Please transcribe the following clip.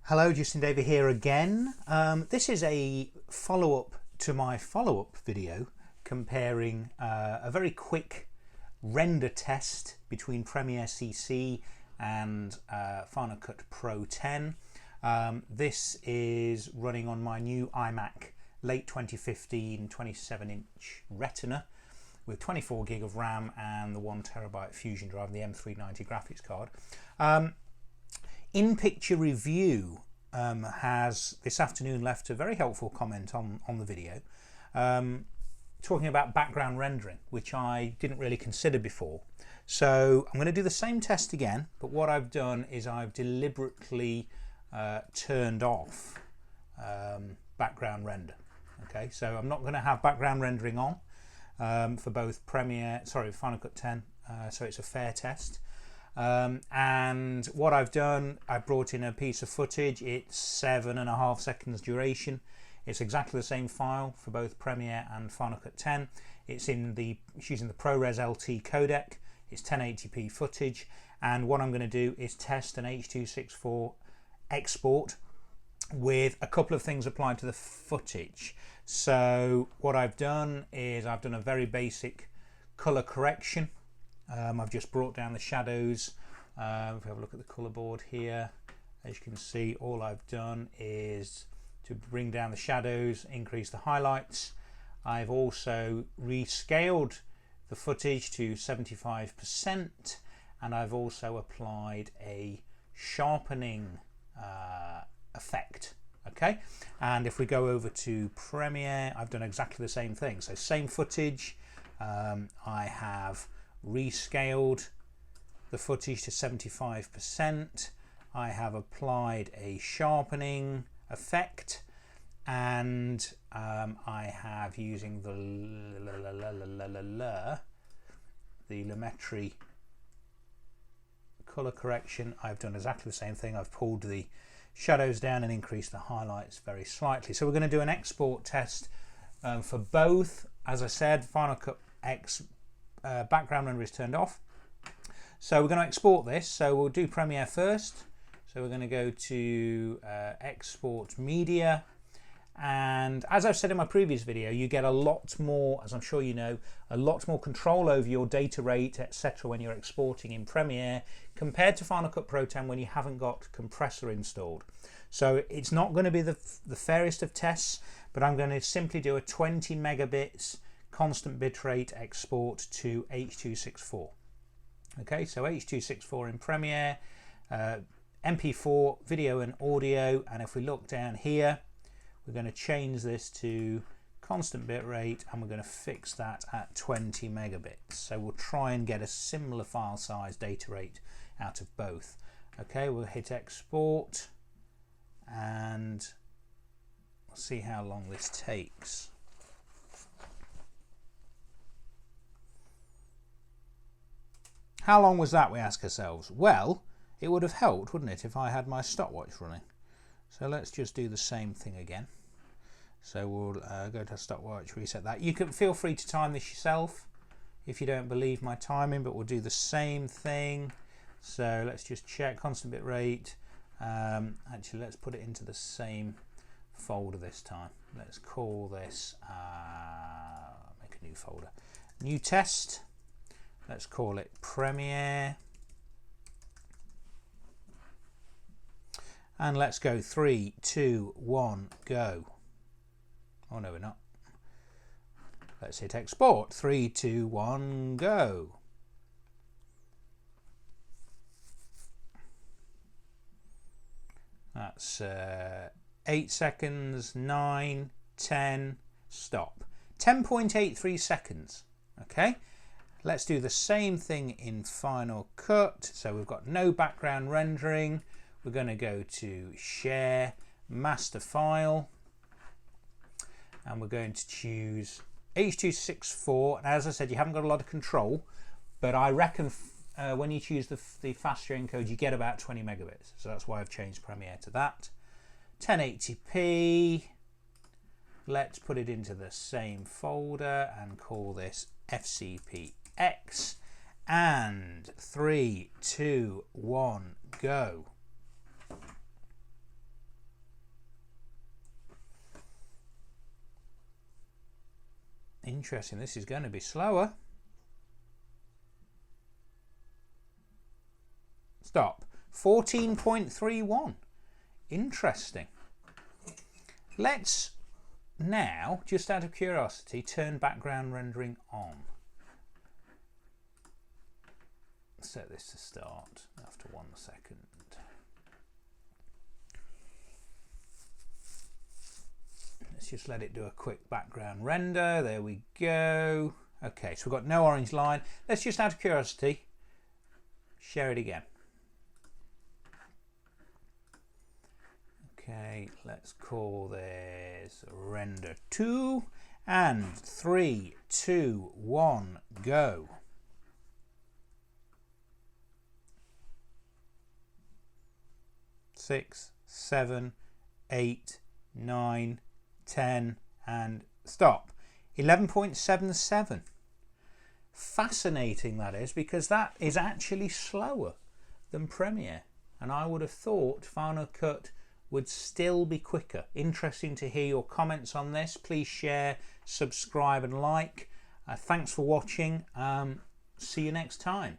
Hello, Justin Davey here again. This is a follow-up to my follow-up video comparing a very quick render test between Premiere CC and Final Cut Pro 10. This is running on my new iMac late 2015 27-inch Retina with 24 gig of RAM and the 1TB Fusion drive, the M390 graphics card. In Picture Review has this afternoon left a very helpful comment on the video, talking about background rendering, which I didn't really consider before. So I'm going to do the same test again, but what I've done is I've deliberately turned off background render. Okay, so I'm not going to have background rendering on for both Final Cut 10, so it's a fair test. And what I've done, I brought in a piece of footage. It's 7.5 seconds duration. It's exactly the same file for both Premiere and Final Cut 10. It's using the ProRes LT codec. It's 1080p footage, and what I'm going to do is test an H.264 export with a couple of things applied to the footage. So what I've done is I've done a very basic color correction. I've just brought down the shadows. If we have a look at the color board here, as you can see, all I've done is to bring down the shadows, increase the highlights. I've also rescaled the footage to 75%, and I've also applied a sharpening effect. Okay, and if we go over to Premiere, I've done exactly the same thing. So same footage. I have rescaled the footage to 75%. I have applied a sharpening effect, and I have, using the Lumetri color correction, I've done exactly the same thing. I've pulled the shadows down and increased the highlights very slightly. So we're going to do an export test for both. As I said, Final Cut X background render is turned off, so we're going to export this. So we'll do Premiere first. So we're going to go to export media, and as I've said in my previous video, you get a lot more, as I'm sure you know, a lot more control over your data rate, etc. when you're exporting in Premiere compared to Final Cut Pro 10 when you haven't got compressor installed. So it's not going to be the fairest of tests, but I'm going to simply do a 20 megabits constant bitrate export to H.264. Okay, so H.264 in Premiere, MP4 video and audio, and if we look down here, we're going to change this to constant bitrate, and we're going to fix that at 20 megabits. So we'll try and get a similar file size data rate out of both. Okay, we'll hit export, and we'll see how long this takes. How long was that, we ask ourselves? Well, it would have helped, wouldn't it, if I had my stopwatch running. So let's just do the same thing again. So we'll go to stopwatch, reset that. You can feel free to time this yourself if you don't believe my timing, but we'll do the same thing. So let's just check constant bit rate. Actually, let's put it into the same folder this time. Let's call this, make a new folder, new test. Let's call it Premiere, and let's go 3, 2, 1, go. Oh no, we're not. Let's hit export. 3, 2, 1, go. That's 8 seconds, 9, 10, stop. 10.83 seconds. Okay. Let's do the same thing in Final Cut. So we've got no background rendering. We're going to go to Share, Master File, and we're going to choose H.264. And as I said, you haven't got a lot of control, but I reckon when you choose the faster encode, you get about 20 megabits. So that's why I've changed Premiere to that. 1080p. Let's put it into the same folder and call this FCP X, and 3, 2, 1, go. Interesting, this is going to be slower. Stop. 14.31. Interesting. Let's now, just out of curiosity, turn background rendering on. Set this to start after 1 second. Let's just let it do a quick background render. There we go. Okay, so we've got no orange line. Let's just, out of curiosity, share it again. Okay, let's call this render 2 and 3, 2, 1, go. Six, 7, 8, 9, 10 and stop. 11.77. Fascinating that is, because that is actually slower than Premiere, and I would have thought Final Cut would still be quicker. Interesting to hear your comments on this. Please share, subscribe and like. Thanks for watching. See you next time.